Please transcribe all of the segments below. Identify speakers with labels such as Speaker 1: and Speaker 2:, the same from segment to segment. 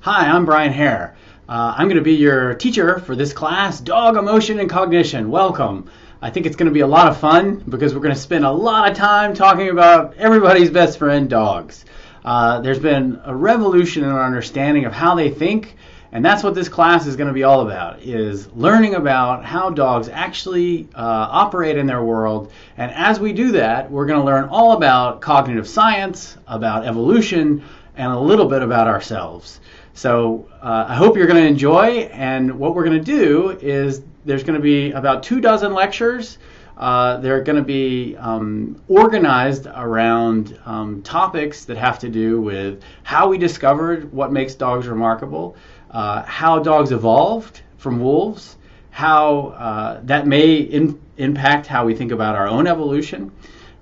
Speaker 1: Hi, I'm Brian Hare. I'm going to be your teacher for this class, Dog, Emotion and Cognition. Welcome. I think it's going to be a lot of fun because we're going to spend a lot of time talking about everybody's best friend, dogs. There's been a revolution in our understanding of how they think, and that's what this class is going to be all about, is learning about how dogs actually operate in their world. And as we do that, we're going to learn all about cognitive science, about evolution, and a little bit about ourselves. So I hope you're going to enjoy, and what we're going to do is there's going to be about 24 lectures. They're going to be organized around topics that have to do with how we discovered what makes dogs remarkable, how dogs evolved from wolves, how that may impact how we think about our own evolution.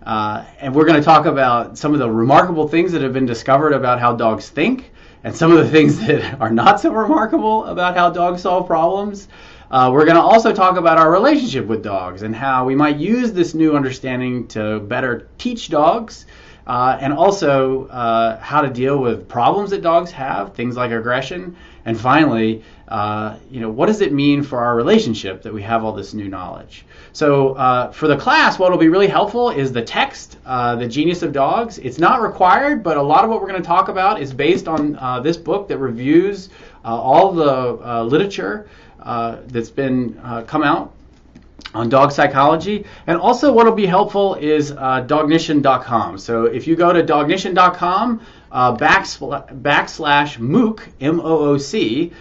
Speaker 1: And we're going to talk about some of the remarkable things that have been discovered about how dogs think, and some of the things that are not so remarkable about how dogs solve problems. We're going to also talk about our relationship with dogs and how we might use this new understanding to better teach dogs, and also how to deal with problems that dogs have, things like aggression. And finally, what does it mean for our relationship that we have all this new knowledge? So for the class, what will be really helpful is the text, The Genius of Dogs. It's not required, but a lot of what we're going to talk about is based on this book that reviews all the literature that's been come out on dog psychology. And also what will be helpful is dognition.com. So if you go to dognition.com /MOOC, M-O-O-C,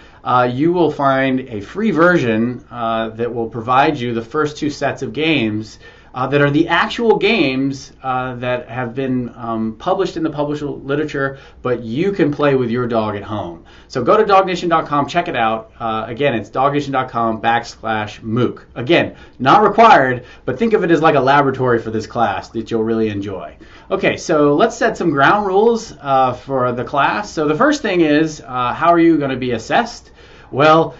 Speaker 1: you will find a free version that will provide you the first 2 sets of games that are the actual games that have been published in the published literature, but you can play with your dog at home. So go to dognition.com, check it out. Again, it's dognition.com /MOOC. Again, not required, but think of it as like a laboratory for this class that you'll really enjoy. Okay, so let's set some ground rules for the class. So the first thing is, how are you going to be assessed? Well,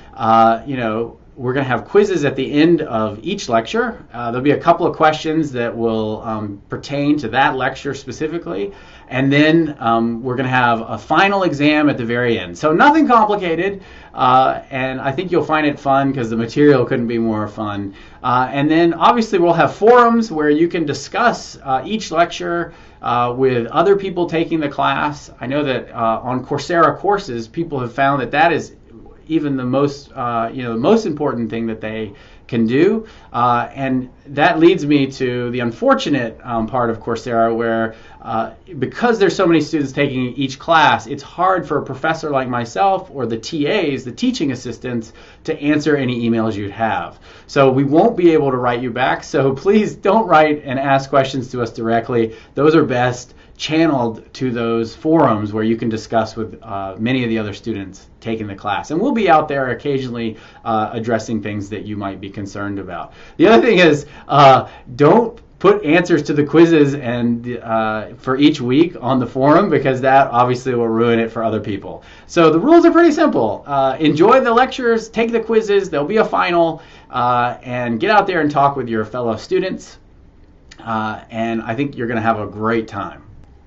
Speaker 1: we're going to have quizzes at the end of each lecture. There'll be a couple of questions that will pertain to that lecture specifically. And then we're going to have a final exam at the very end. So nothing complicated, and I think you'll find it fun because the material couldn't be more fun. And then obviously we'll have forums where you can discuss each lecture with other people taking the class. I know that on Coursera courses, people have found that that is even the most important thing that they can do, and that leads me to the unfortunate part of Coursera, where because there's so many students taking each class, it's hard for a professor like myself or the TAs, the teaching assistants, to answer any emails you'd have. So we won't be able to write you back, so please don't write and ask questions to us directly. Those are best channeled to those forums where you can discuss with many of the other students taking the class. And we'll be out there occasionally addressing things that you might be concerned about. The other thing is, don't put answers to the quizzes and for each week on the forum, because that obviously will ruin it for other people. So the rules are pretty simple. Enjoy the lectures, take the quizzes, there'll be a final, and get out there and talk with your fellow students. And I think you're going to have a great time.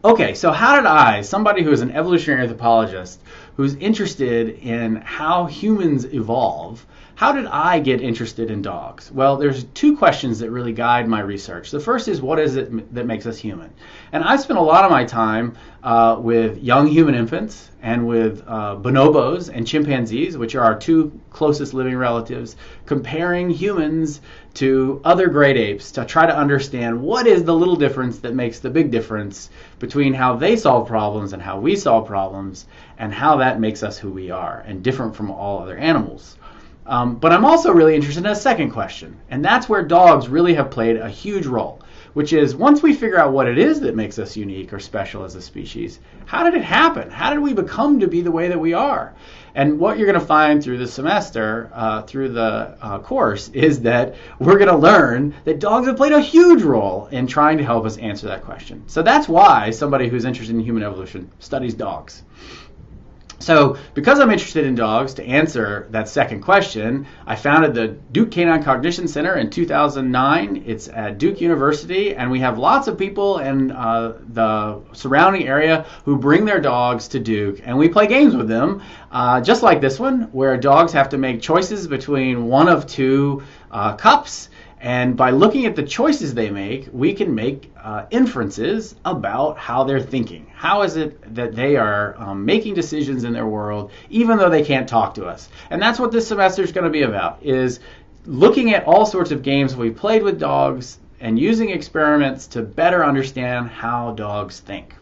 Speaker 1: Okay, so how did I, somebody who is an evolutionary anthropologist, who's interested in how humans evolve, how did I get interested in dogs? Well, there's 2 questions that really guide my research. The first is, what is it that makes us human? And I spent a lot of my time with young human infants and with bonobos and chimpanzees, which are our 2 closest living relatives, comparing humans to other great apes to try to understand what is the little difference that makes the big difference between how they solve problems and how we solve problems, and how that makes us who we are and different from all other animals. But I'm also really interested in a second question, and that's where dogs really have played a huge role, which is, once we figure out what it is that makes us unique or special as a species, how did it happen? How did we become to be the way that we are? And what you're going to find through the semester, through the course, is that we're going to learn that dogs have played a huge role in trying to help us answer that question. So that's why somebody who's interested in human evolution studies dogs. So because I'm interested in dogs, to answer that second question, I founded the Duke Canine Cognition Center in 2009. It's at Duke University, and we have lots of people in the surrounding area who bring their dogs to Duke, and we play games with them, just like this one, where dogs have to make choices between one of two cups. And by looking at the choices they make, we can make inferences about how they're thinking. How is it that they are making decisions in their world, even though they can't talk to us? And that's what this semester is going to be about, is looking at all sorts of games we've played with dogs and using experiments to better understand how dogs think.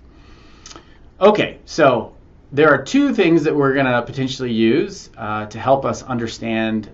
Speaker 1: Okay, so there are two things that we're going to potentially use to help us understand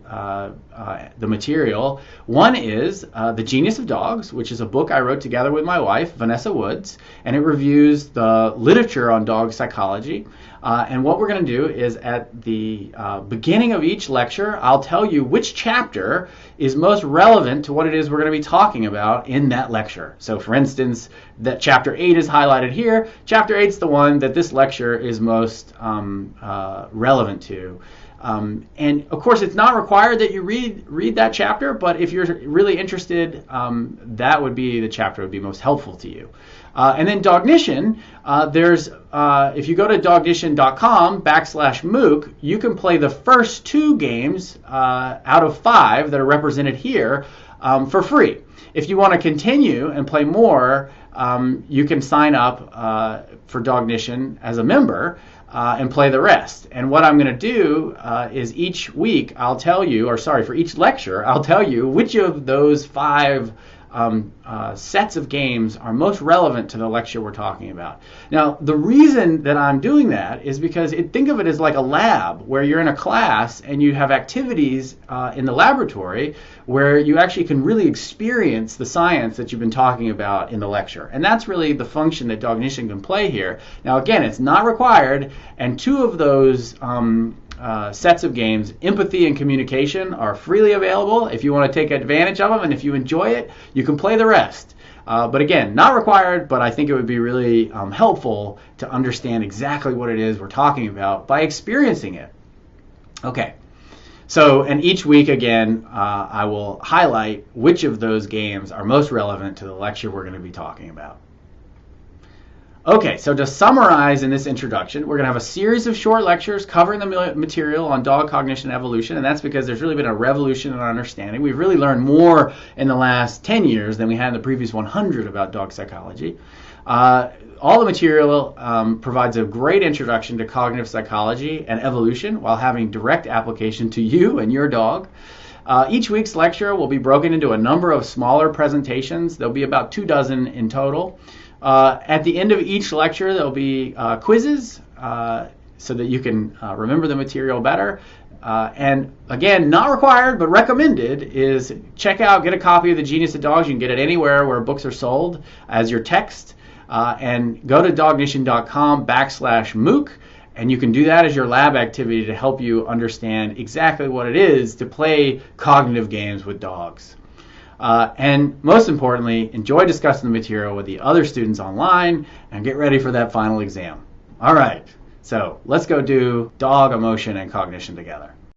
Speaker 1: the material. One is The Genius of Dogs, which is a book I wrote together with my wife, Vanessa Woods, and it reviews the literature on dog psychology. And what we're going to do is at the beginning of each lecture, I'll tell you which chapter is most relevant to what it is we're going to be talking about in that lecture. So for instance, that chapter 8 is highlighted here. Chapter 8 is the one that this lecture is most relevant to. And of course, it's not required that you read that chapter, but if you're really interested, that would be the chapter that would be most helpful to you. And then Dognition, if you go to dognition.com/MOOC, you can play the first 2 games out of 5 that are represented here for free. If you want to continue and play more, you can sign up for Dognition as a member and play the rest. And what I'm going to do is each week I'll tell you, or sorry, for each lecture, I'll tell you which of those 5 sets of games are most relevant to the lecture we're talking about. Now, the reason that I'm doing that is because think of it as like a lab where you're in a class and you have activities in the laboratory where you actually can really experience the science that you've been talking about in the lecture. And that's really the function that Dognition can play here. Now, again, it's not required, and 2 of those sets of games, empathy and communication, are freely available if you want to take advantage of them, and if you enjoy it, you can play the rest. But again, not required, but I think it would be really helpful to understand exactly what it is we're talking about by experiencing it. Okay, so, and each week, again, I will highlight which of those games are most relevant to the lecture we're going to be talking about. Okay, so to summarize in this introduction, we're going to have a series of short lectures covering the material on dog cognition and evolution, and that's because there's really been a revolution in our understanding. We've really learned more in the last 10 years than we had in the previous 100 about dog psychology. All the material provides a great introduction to cognitive psychology and evolution while having direct application to you and your dog. Each week's lecture will be broken into a number of smaller presentations. There'll be about 24 in total. At the end of each lecture, there'll be quizzes so that you can remember the material better. And again, not required, but recommended is get a copy of The Genius of Dogs. You can get it anywhere where books are sold as your text. And go to dognition.com/MOOC, and you can do that as your lab activity to help you understand exactly what it is to play cognitive games with dogs. And most importantly, enjoy discussing the material with the other students online and get ready for that final exam. All right, so let's go do dog emotion and cognition together.